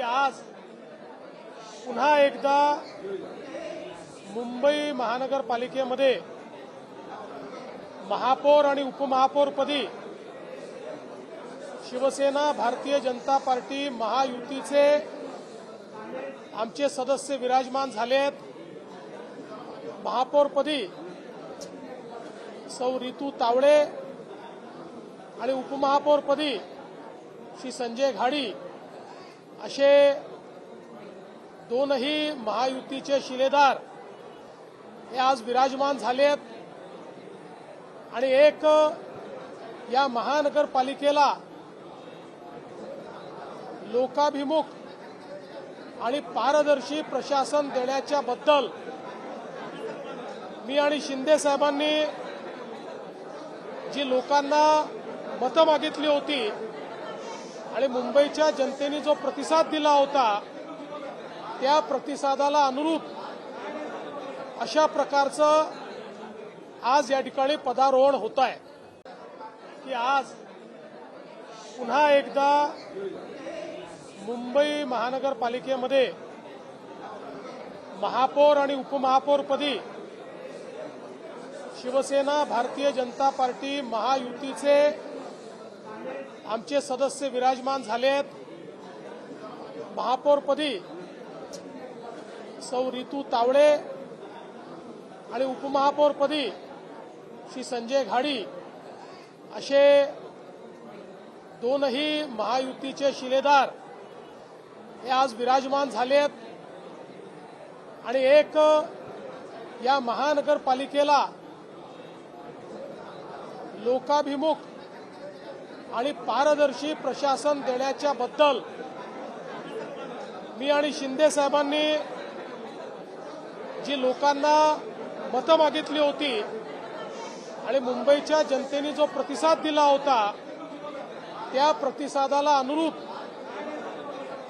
की आज पुन्हा एकदा मुंबई महानगरपालिकेमध्ये महापौर आणि उपमहापौरपदी शिवसेना भारतीय जनता पार्टी महायुतीचे आमचे सदस्य विराजमान झाले आहेत। महापौरपदी सौ रितू तावडे आणि उपमहापौरपदी श्री संजय घाडी असे दोनही महायुतीचे शिलेदार हे आज विराजमान झाले आहेत आणि एक या महानगरपालिकेला लोकाभिमुख आणि पारदर्शी प्रशासन देण्याच्या बद्दल मी आणि शिंदे साहेबांनी जी लोकांना मतं मागितली होती आणि मुंबईच्या जनतेने जो प्रतिसाद दिला होता त्या प्रतिसादाला अनुरूप अशा प्रकारचं आज या ठिकाणी पदारोहण होत आहे की आज पुन्हा एकदा मुंबई महानगरपालिकेमध्ये महापौर आणि उपमहापौरपदी शिवसेना भारतीय जनता पार्टी महायुतीचे आमचे सदस्य विराजमान झाले आहेत। महापौरपदी सौ रितू तावडे आणि उपमहापौरपदी श्री संजय घाडी असे दोनही महायुतीचे शिलेदार हे आज विराजमान झाले आहेत आणि एक या महानगरपालिकेला लोकाभिमुख आणि पारदर्शी प्रशासन देण्याच्या बद्दल मी आणि शिंदे साहेबांनी जी लोकांना मतं मागितली होती आणि मुंबईच्या जनतेने जो प्रतिसाद दिला होता त्या प्रतिसादाला अनुरूप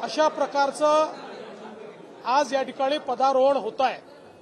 अशा प्रकारचं आज या ठिकाणी पदारोहण होत आहे।